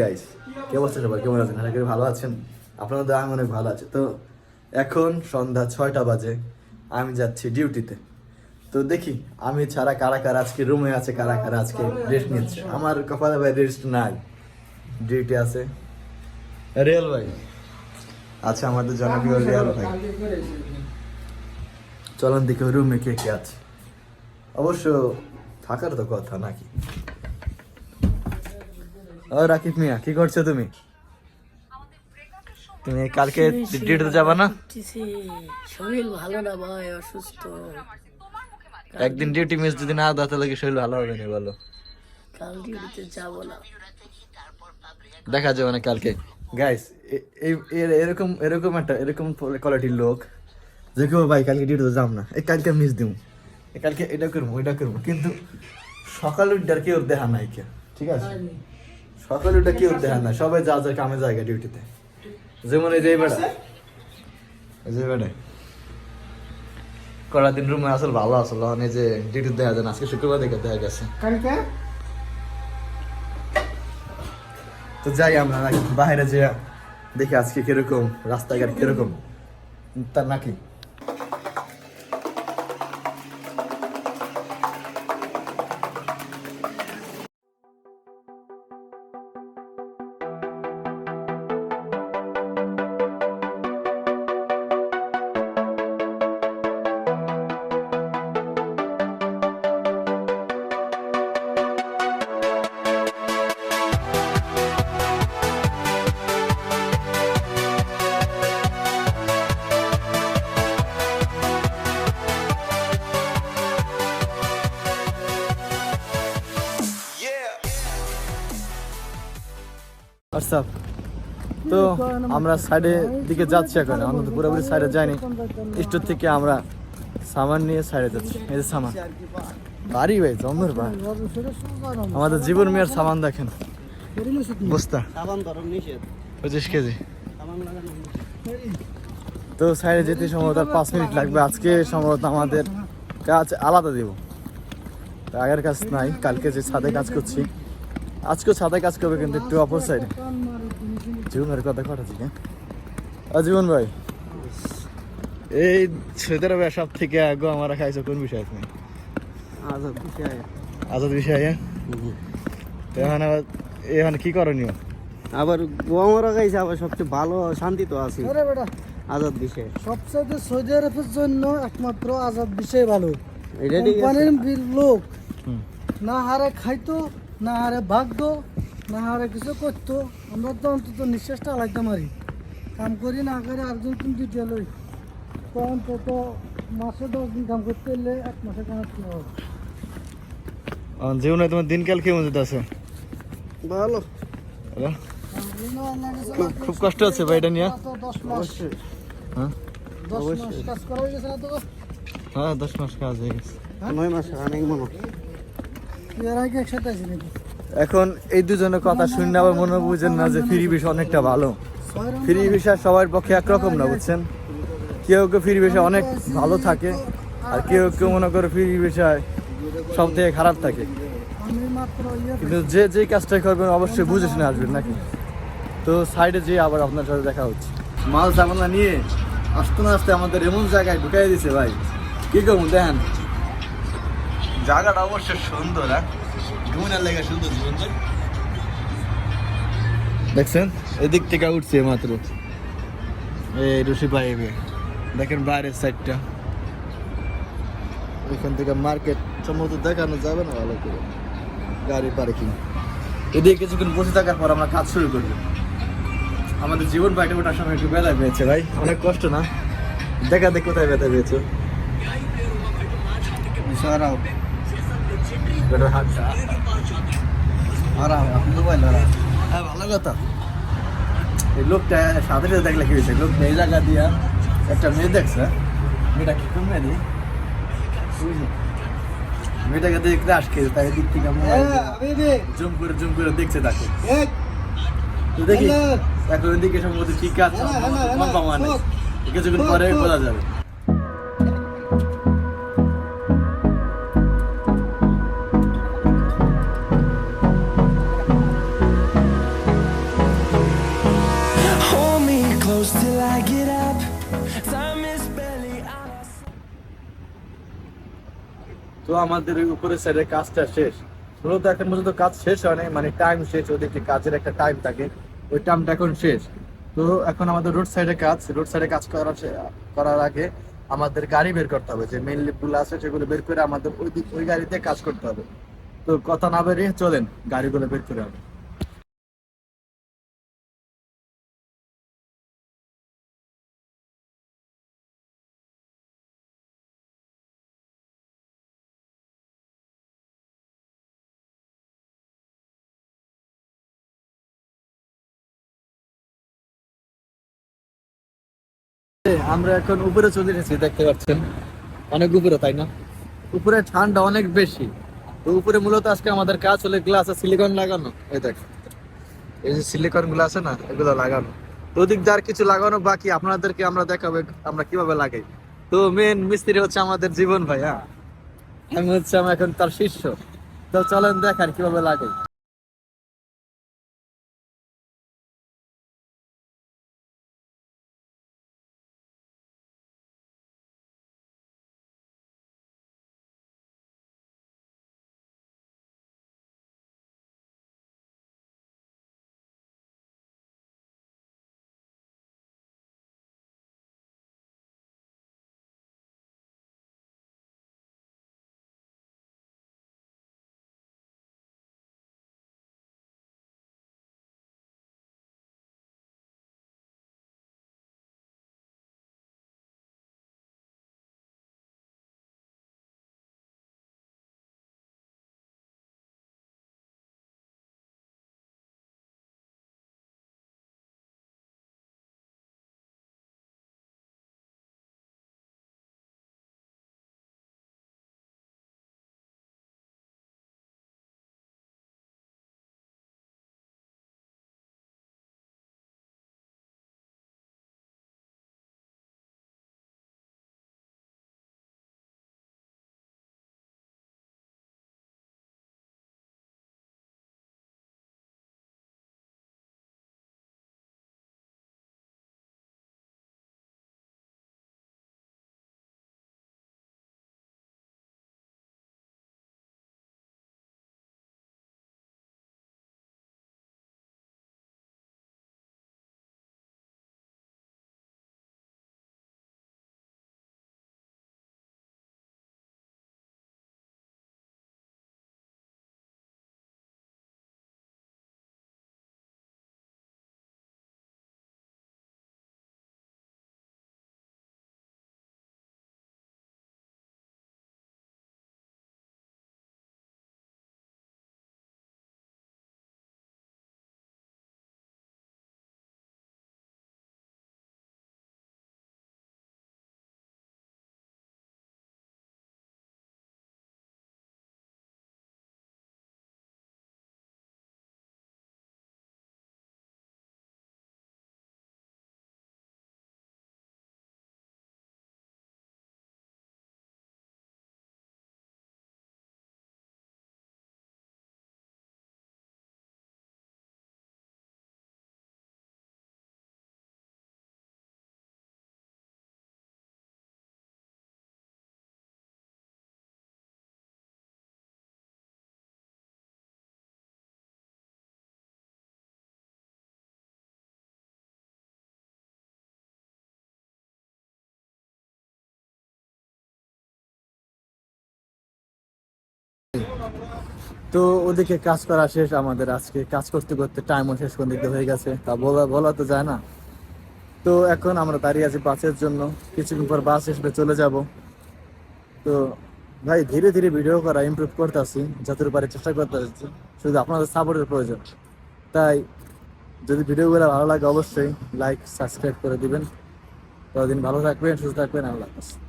Guys কে অবস্থা সবার, কেমন আছেন? আশা করি ভালো আছেন। আপনাদের আমি অনেক ভালো আছি। তো এখন সন্ধ্যা 6টা বাজে, আমি যাচ্ছি ডিউটিতে। তো দেখি আমি ছাড়া কারা কারা আজকে রুমে আছে, কারা কারা আজকে রেস্ট নিচ্ছে। আমার কপালে ভাই রেস্ট নাই, ডিউটি আছে। রিয়াল ভাই আচ্ছা, আমাদের জনপ্রিয় রিয়াল ভাই। চলুন দেখি রুমে কে কে আছে। অবশ্য থাকার তো কথা নাকি। ও রাকিব মিয়া, কি করছো তুমি? তুমি কালকে ডিউটিতে যাবা না? শরীর ভালো না ভাই, অসুস্থ। একদিন ডিউটি মিস যদি না দাও তাহলে কি শরীর ভালো হবে না বলো? কাল ডিউটিতে যাব না, দেখা যাবে না কালকে। গাইস এরকম এরকম একটা এরকম কোয়ালিটির লোক যে কেউ ভাই কালকে ডিউটিতে যাম না, এই কালকে মিস দিব, কালকে এটা করবো ওইটা করবো, কিন্তু সকালে উঠার কেউ দেখা নাই কে, ঠিক আছে? সকালে উঠে কেউ দেখা নাই, সবাই যা যা কামে জায়গা ডিউটিতে। যেমন এই যে বেড়া কটা দিন রুমে আসল ভালো আসল, এই যে ডিউটি দেখা যায় না, আজকে শুক্রবার দেখে দেখা গেছে। তো যাই আমরা বাইরে যে দেখি আজকে কিরকম রাস্তাঘাট কিরকম তার নাকি। হোয়াটসঅ্যাপ। তো আমরা সাইডের দিকে যাচ্ছি এখন, আমরা তো পুরোপুরি সাইডে যাইনি। স্টোর থেকে আমরা সামান নিয়ে সাইডে যাচ্ছি। এই যে সামান বাড়ি ভাই জন্মের বা আমাদের জীবন মেয়ের সামান দেখেন, বস্তা 25 কেজি। তো সাইডে যেতে সম্ভবত 5 মিনিট লাগবে। আজকে সম্ভবত আমাদের কাজ আলাদা দিব, আগের কাজ নাই। কালকে যে ছাদে কাজ করছি, আজকেও ছাদে কাজ করবে, কিন্তু একটু অপর সাইডে। জীবনের কথা কটাছি হ্যাঁ জীবন ভাই, এই সৈদের সব থেকে আগে আমরা খাইছো কোন বিষয় তুমি? আজাদ বিষয়। এখন কি করণীয়? আবার গোয়ামরা গাইছে, আবার সবচেয়ে ভালো শান্তি তো আছে আজাদ বিষয়। সবচেয়ে সৌদি আরবের জন্য একমাত্র আজাদ বিষয় ভালো। এটা কোম্পানির লোক না হারে খাইতো, না হারে ভাগতো, না হারে কিছু করতো। আমরা তো অন্তত নিঃশ্বাসটা লাগতে পারি, কাম করি না করে একজন কিন্তু লই তো অন্তত মাসে 10 দিন কাম করতে এলে 1 মাসে কামাতে হবে। জীবনে তোমার দিনকাল কেমন যেতেছে? ভালো। খুব কষ্ট হচ্ছে ভাই এটা নিয়ে। 10 মাস, হ্যাঁ 10 মাস কাজ করা হয়ে গেছে না তো? হ্যাঁ 10 মাস কাজ হয়ে গেছে। 9 মাস অনেক মনে। এর আগে একসাথে আছি নাকি? এখন এই দুজনের কথা শুনে আবার মনে বুঝেন না যে ফ্রি ভিসা অনেকটা ভালো। ফ্রি ভিসা সবার পক্ষে একরকম না, বুঝছেন? কেউ কেউ ফ্রি ভিসা অনেক ভালো থাকে, আর কেউ কেউ মনে করে ফ্রি ভিসায় সব থেকে খারাপ থাকে। কিন্তু যে যে কাজটা করবেন অবশ্যই বুঝে শুনে আসবেন নাকি। তো সাইডে যেয়ে আবার আপনার সাথে দেখা হচ্ছে। মাল সামানা নিয়ে আসতে না আসতে আমাদের এমন জায়গায় ঢুকাই দিছে ভাই, কি করবো দেখেন। জায়গাটা অবশ্যই সুন্দর, হ্যাঁ ঘুমনার লেগে সুন্দর সুন্দর দেখছেন। এদিক থেকে উঠছে মাত্র এই রশি পাইবে, দেখেন বাইরের সাইডটা। এখান থেকে মার্কেট সম্ভবত দেখানো যাবে না ভালো করে, গাড়ি পার্কিং। এদিকে কিছুক্ষণ বসে থাকার পর আমরা কাজ শুরু করবো। আমাদের জীবন বাইটে ওঠার সময় একটু ব্যথা পেয়েছে ভাই, অনেক কষ্ট না? দেখা দেখ কোথায় ব্যথা পেয়েছো। হ্যাঁ ভালো কথা। এই লোকটা সাথে সাথে দেখলে কি হয়েছে, লোকটা এই জায়গা দিয়া একটা মেয়ে দেখছে। মেয়েটা কি কোন মেয়ে দিয়ে মেয়েটাকে দেখতে আসছে, তাই দিক থেকে জুম করে দেখছে তাকে। দেখি এখন ওইদিকে সম্ভবত কি কাজ মানে কিছুক্ষণ পরে বোঝা যাবে। তো আমাদের ওই উপরের সাইডে কাজটা শেষ, মূলত এখন পর্যন্ত কাজ শেষ হয় নাই, মানে টাইম শেষ, ওদিকে কাজের একটা টাইম থাকে, ওই টাইমটা এখন শেষ। তো এখন আমাদের রোড সাইডে কাজ, রোড সাইডে কাজ করার আগে আমাদের গাড়ি বের করতে হবে, যে মেইন লিফটগুলো আছে সেগুলো বের করে আমাদের ওই গাড়িতে কাজ করতে হবে। তো কথা না বেরিয়ে চলেন গাড়িগুলো বের করে হবে। আমরা এখন উপরে চলে এসেছি, দেখতে পাচ্ছেন অনেক উপরে, তাই না? উপরে ঠান্ডা অনেক বেশি। তো উপরে মূলত আজকে আমাদের কাজ হলে গ্লাসে সিলিকন লাগানো, এই দেখ এই যে সিলিকন গুলো আছে না, এগুলো লাগানো। তো ওদিক দিয়ে আর কিছু লাগানো বাকি, আপনাদেরকে আমরা দেখাবো আমরা কিভাবে লাগাই। তো মেন মিস্ত্রি হচ্ছে আমাদের জীবন ভাই, হ্যাঁ আমি এখন তার শিষ্য। তো চলেন দেখান কিভাবে লাগাই। তো ওদিকে কাজ করা শেষ, আমাদের আজকে কাজ করতে করতে টাইমও শেষ কোন দিকে হয়ে গেছে, তা বলা বলা তো যায় না। তো এখন আমরা দাঁড়িয়ে আছি বাসের জন্য, কিছুক্ষণ পর বাস আসবে, চলে যাব। তো ভাই ধীরে ধীরে ভিডিও করা ইমপ্রুভ করতে আসছি, যতটুকু পারি চেষ্টা করতে আসছি, শুধু আপনাদের সাপোর্টের প্রয়োজন। তাই যদি ভিডিওগুলো ভালো লাগে অবশ্যই লাইক সাবস্ক্রাইব করে দিবেন। ততদিন ভালো থাকবেন, সুস্থ থাকবেন, আল্লাহ হাফেজ।